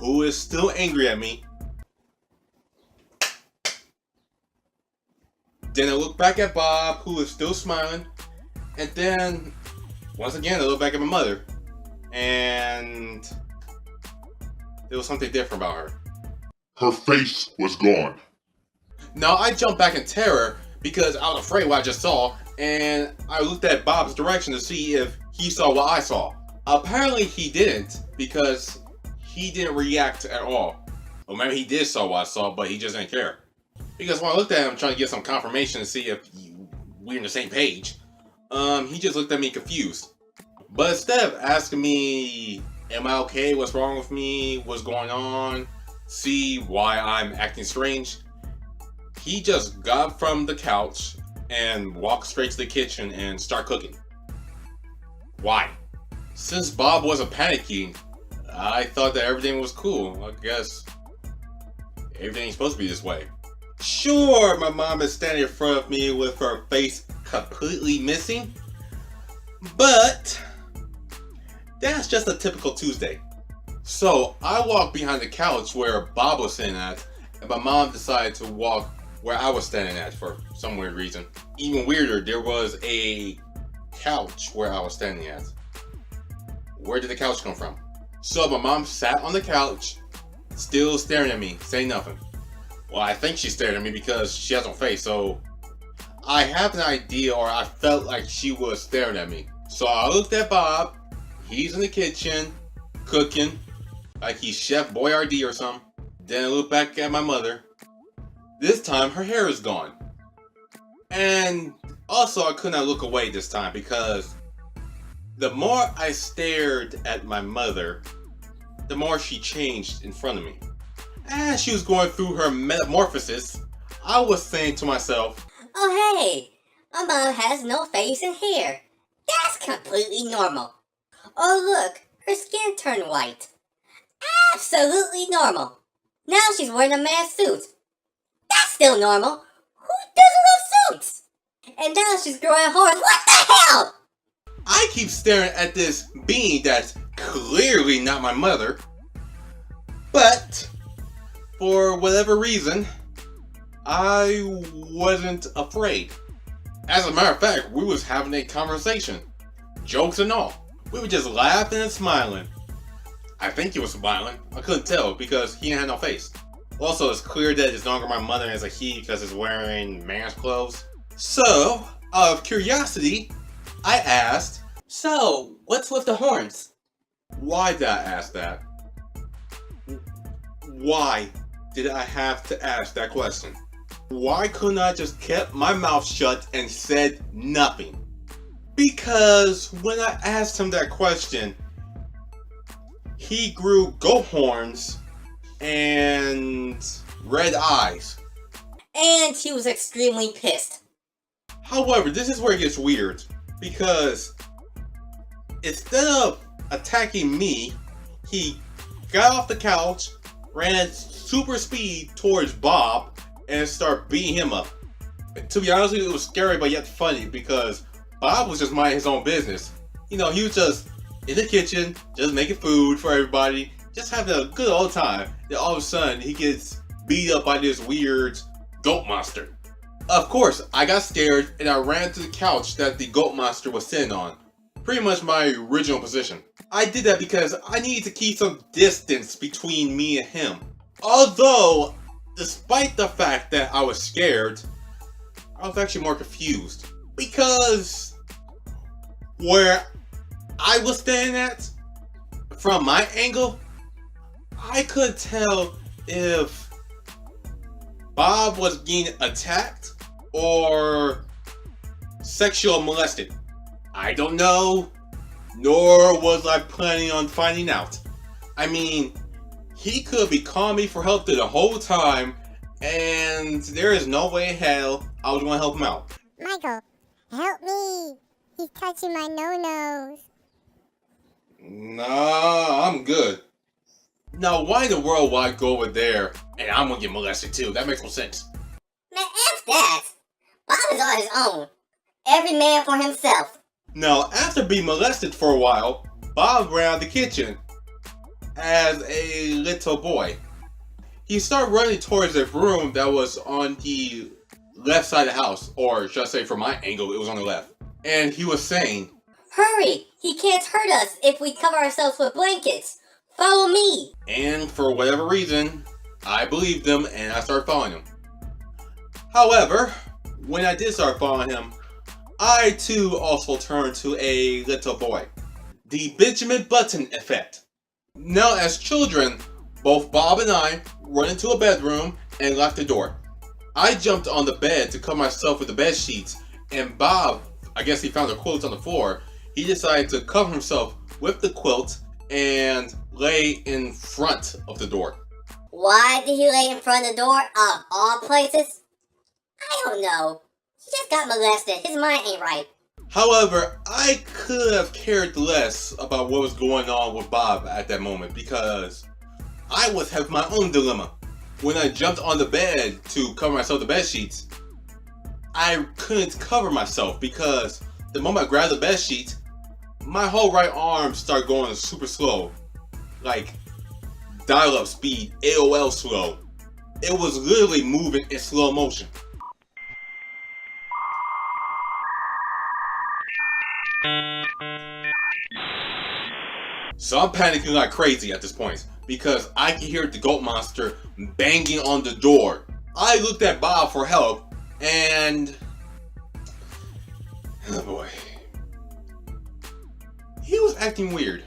who is still angry at me. Then I look back at Bob, who is still smiling. And then, once again, I look back at my mother. And there was something different about her. Her face was gone. Now, I jumped back in terror because I was afraid of what I just saw. And I looked at Bob's direction to see if he saw what I saw. Apparently, he didn't because he didn't react at all. Or maybe he did saw what I saw, but he just didn't care. Because when I looked at him trying to get some confirmation to see if we're on the same page, he just looked at me confused. But instead of asking me, am I okay, what's wrong with me, what's going on, see why I'm acting strange, he just got up from the couch and walked straight to the kitchen and started cooking. Why? Since Bob wasn't panicking, I thought that everything was cool. I guess everything's supposed to be this way. Sure, my mom is standing in front of me with her face completely missing, but that's just a typical Tuesday. So I walked behind the couch where Bob was sitting at, and my mom decided to walk where I was standing at for some weird reason. Even weirder, there was a couch where I was standing at. Where did the couch come from? So my mom sat on the couch, still staring at me, saying nothing. Well, I think she stared at me because she has no face, so I have an idea, or I felt like she was staring at me. So I looked at Bob. He's in the kitchen, cooking, like he's Chef Boyardee or something. Then I looked back at my mother. This time, her hair is gone. And also, I could not look away this time because the more I stared at my mother, the more she changed in front of me. As she was going through her metamorphosis, I was saying to myself, Oh hey, my mom has no face and hair. That's completely normal. Oh look, her skin turned white. Absolutely normal. Now she's wearing a man's suit. That's still normal. Who doesn't love suits? And now she's growing horns. What the hell? I keep staring at this being that's clearly not my mother, but for whatever reason, I wasn't afraid. As a matter of fact, we was having a conversation, jokes and all. We were just laughing and smiling. I think he was smiling. I couldn't tell because he had no face. Also, it's clear that it's no longer my mother as a he because he's wearing man's clothes. So, out of curiosity, I asked, so, what's with the horns? Why did I ask that? Why did I have to ask that question? Why couldn't I just kept my mouth shut and said nothing? Because when I asked him that question, he grew goat horns and red eyes. And she was extremely pissed. However, this is where it gets weird. Because instead of attacking me, he got off the couch, ran at super speed towards Bob, and started beating him up. To be honest with you, it was scary but yet funny because Bob was just minding his own business. You know, he was just in the kitchen, just making food for everybody, just having a good old time. Then all of a sudden, he gets beat up by this weird goat monster. Of course, I got scared and I ran to the couch that the goat monster was sitting on. Pretty much my original position. I did that because I needed to keep some distance between me and him. Although, despite the fact that I was scared, I was actually more confused. Because where I was standing at, from my angle, I couldn't tell if Bob was getting attacked or sexual molested. I don't know, nor was I planning on finding out. I mean, he could be calling me for help the whole time, and there is no way in hell I was going to help him out. Michael, help me. He's touching my no-nos. Nah, I'm good. Now, why in the world would I go over there and I'm going to get molested too? That makes no sense. Man, F that. Bob is on his own. Every man for himself. Now, after being molested for a while, Bob ran out of the kitchen. as a little boy. He started running towards a room that was on the left side of the house, or should I say from my angle, it was on the left. And he was saying, Hurry! He can't hurt us if we cover ourselves with blankets. Follow me! and for whatever reason, I believed him and I started following him. However, when I did start following him, I too also turned to a little boy. The Benjamin Button effect. Now as children, both Bob and I run into a bedroom and locked the door. I jumped on the bed to cover myself with the bed sheets, and Bob, I guess he found a quilt on the floor. He decided to cover himself with the quilt and lay in front of the door. Why did he lay in front of the door of all places? I don't know. He just got molested. His mind ain't right. However, I could have cared less about what was going on with Bob at that moment because I was having my own dilemma. When I jumped on the bed to cover myself with the bed sheets, I couldn't cover myself because the moment I grabbed the bed sheet, my whole right arm started going super slow. Like dial-up speed, AOL slow. It was literally moving in slow motion. So I'm panicking like crazy at this point because I can hear the goat monster banging on the door. I looked at Bob for help and oh boy, he was acting weird.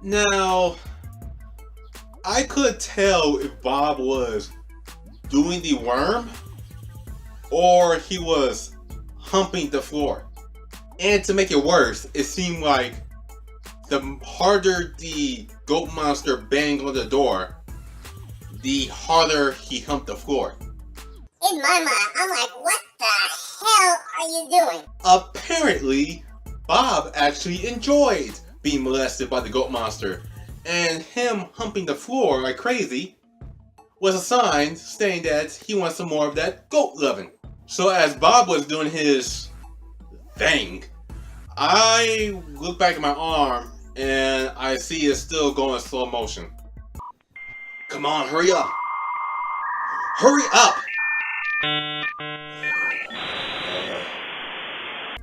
Now, I could tell if Bob was doing the worm or he was humping the floor. And to make it worse, it seemed like the harder the goat monster banged on the door, the harder he humped the floor. In my mind, I'm like, what the hell are you doing? Apparently, Bob actually enjoyed being molested by the goat monster, and him humping the floor like crazy was a sign saying that he wants some more of that goat loving. So as Bob was doing his thing, I look back at my arm and I see it's still going in slow motion. Come on, hurry up! Hurry up!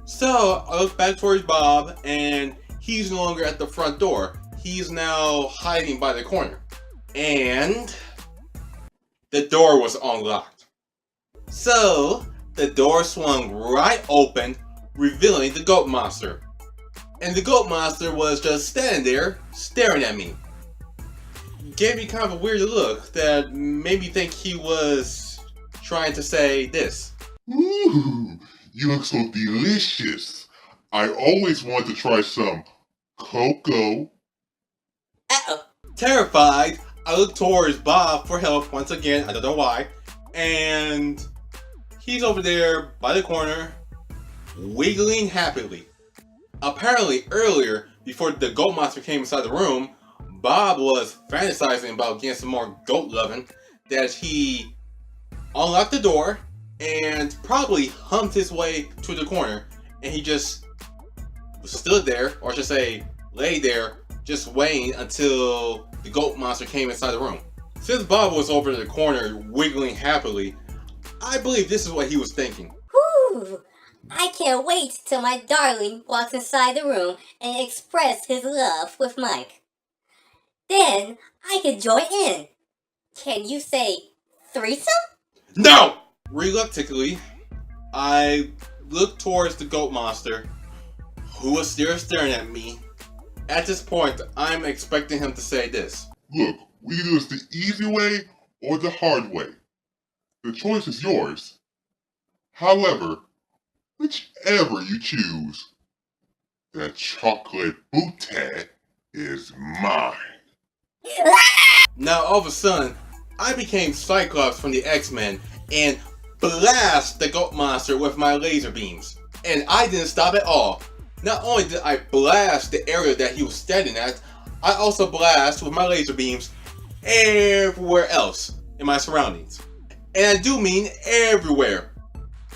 So I look back towards Bob and he's no longer at the front door. He's now hiding by the corner. And the door was unlocked. So the door swung right open, revealing the goat monster. And the goat monster was just standing there, staring at me. Gave me kind of a weird look that made me think he was trying to say this. Ooh, you look so delicious. I always want to try some cocoa. Uh-oh. Terrified, I look towards Bob for help once again, I don't know why. And he's over there by the corner, wiggling happily. Apparently earlier, before the goat monster came inside the room, Bob was fantasizing about getting some more goat loving, that he unlocked the door and probably humped his way to the corner, and he just stood there, or I should say lay there, just waiting until the goat monster came inside the room. Since Bob was over in the corner wiggling happily, I believe this is what he was thinking. Whew! I can't wait till my darling walks inside the room and express his love with Mike. Then I can join in. Can you say threesome? No! Reluctantly, I looked towards the goat monster, who was still staring at me. At this point, I'm expecting him to say this. Look, we can do this the easy way or the hard way. The choice is yours. However, whichever you choose, that chocolate booty is mine. Now, all of a sudden, I became Cyclops from the X-Men and blast the goat monster with my laser beams. And I didn't stop at all. Not only did I blast the area that he was standing at, I also blast with my laser beams everywhere else in my surroundings. And I do mean everywhere,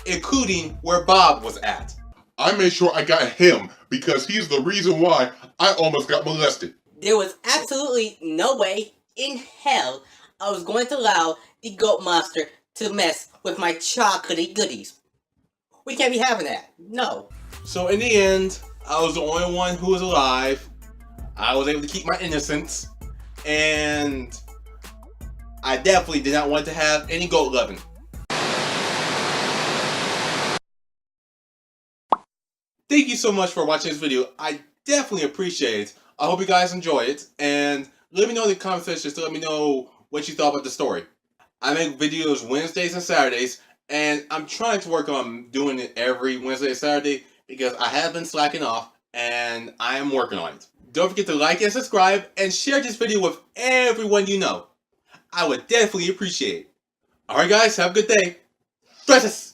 including where Bob was at. I made sure I got him because he's the reason why I almost got molested. There was absolutely no way in hell I was going to allow the goat monster to mess with my chocolatey goodies. We can't be having that. No. So in the end, I was the only one who was alive. I was able to keep my innocence. And I definitely did not want to have any goat loving. Thank you so much for watching this video. I definitely appreciate it. I hope you guys enjoy it. And let me know in the comment section to let me know what you thought about the story. I make videos Wednesdays and Saturdays. And I'm trying to work on doing it every Wednesday and Saturday because I have been slacking off and I am working on it. Don't forget to like and subscribe and share this video with everyone you know. I would definitely appreciate it. Alright guys, have a good day. Fantasies!